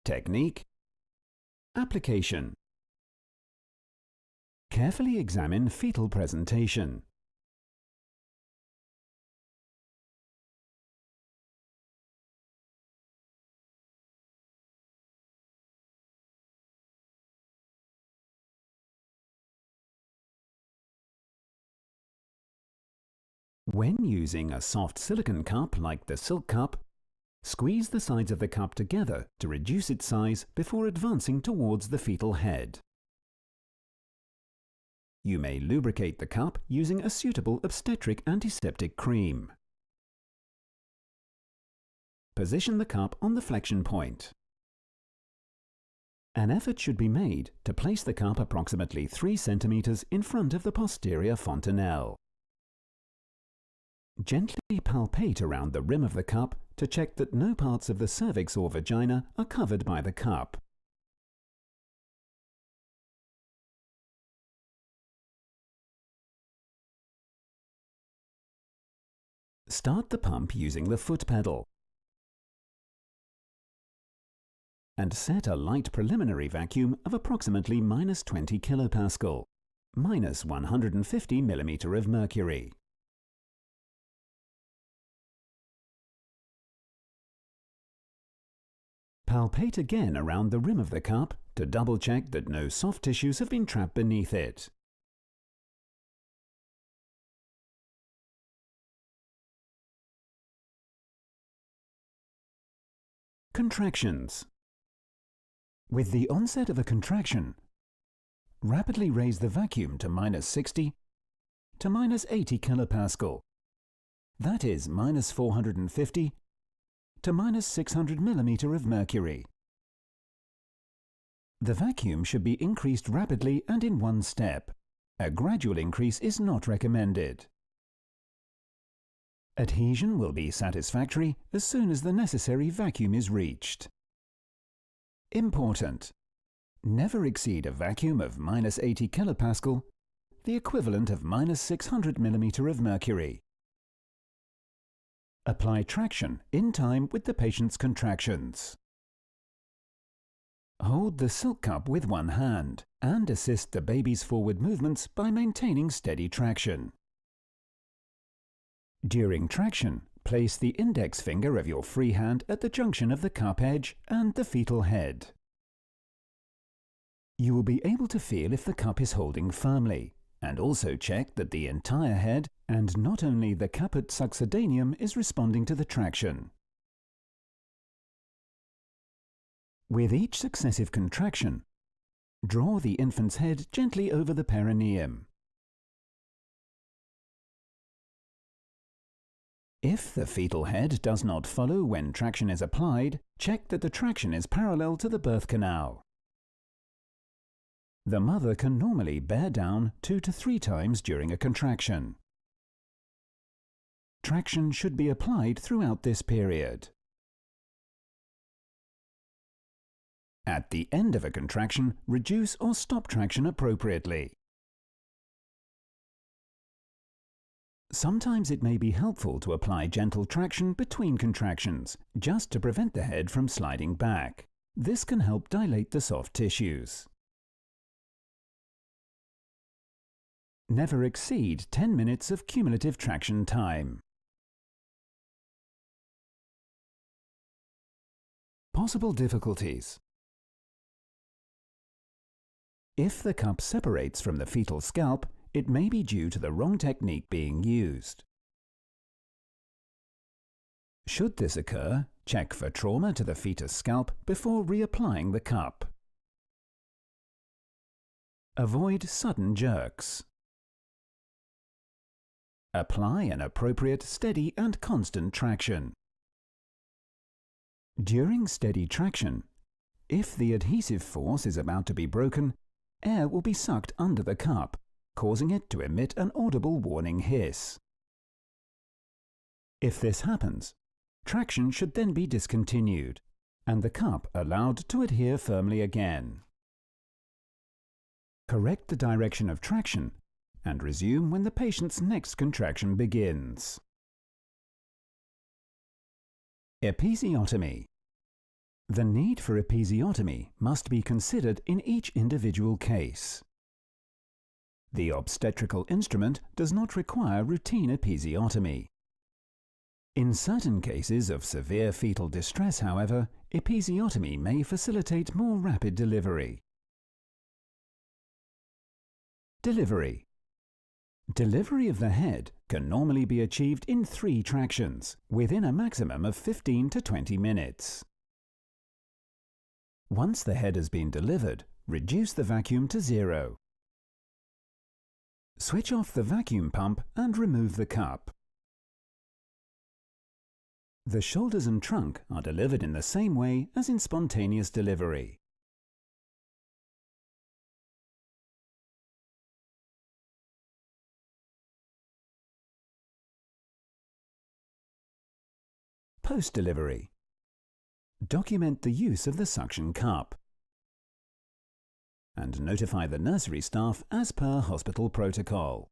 Technique. Application. Carefully examine fetal presentation. When using a soft silicon cup like the Silc Cup, squeeze the sides of the cup together to reduce its size before advancing towards the fetal head. You may lubricate the cup using a suitable obstetric antiseptic cream. Position the cup on the flexion point. An effort should be made to place the cup approximately 3 cm in front of the posterior fontanelle. Gently palpate around the rim of the cup to check that no parts of the cervix or vagina are covered by the cup. Start the pump using the foot pedal and set a light preliminary vacuum of approximately -20 kilopascal, -150 mm of mercury. Palpate again around the rim of the cup to double-check that no soft tissues have been trapped beneath it. Contractions. With the onset of a contraction, rapidly raise the vacuum to -60 to -80 kilopascal. That is -450 to -600 mm of mercury. The vacuum should be increased rapidly and in one step. A gradual increase is not recommended. Adhesion will be satisfactory as soon as the necessary vacuum is reached. Important: never exceed a vacuum of -80 kilopascal, the equivalent of -600 mm of mercury. Apply traction in time with the patient's contractions. Hold the Silc Cup with one hand and assist the baby's forward movements by maintaining steady traction. During traction, place the index finger of your free hand at the junction of the cup edge and the fetal head. You will be able to feel if the cup is holding firmly, and also check that the entire head and not only the caput succedaneum is responding to the traction. With each successive contraction, draw the infant's head gently over the perineum. If the fetal head does not follow when traction is applied, check that the traction is parallel to the birth canal. The mother can normally bear down 2 to 3 times during a contraction. Traction should be applied throughout this period. At the end of a contraction, reduce or stop traction appropriately. Sometimes it may be helpful to apply gentle traction between contractions, just to prevent the head from sliding back. This can help dilate the soft tissues. Never exceed 10 minutes of cumulative traction time. Possible difficulties. If the cup separates from the fetal scalp, it may be due to the wrong technique being used. Should this occur, check for trauma to the fetus scalp before reapplying the cup. Avoid sudden jerks. Apply an appropriate, steady and constant traction. During steady traction, if the adhesive force is about to be broken, air will be sucked under the cup, causing it to emit an audible warning hiss. If this happens, traction should then be discontinued, and the cup allowed to adhere firmly again. Correct the direction of traction and resume when the patient's next contraction begins. Episiotomy. The need for episiotomy must be considered in each individual case. The obstetrical instrument does not require routine episiotomy. In certain cases of severe fetal distress, however, episiotomy may facilitate more rapid delivery. Delivery. Delivery of the head can normally be achieved in 3 tractions, within a maximum of 15 to 20 minutes. Once the head has been delivered, reduce the vacuum to 0. Switch off the vacuum pump and remove the cup. The shoulders and trunk are delivered in the same way as in spontaneous delivery. Post-delivery. Document the use of the suction cup and notify the nursery staff as per hospital protocol.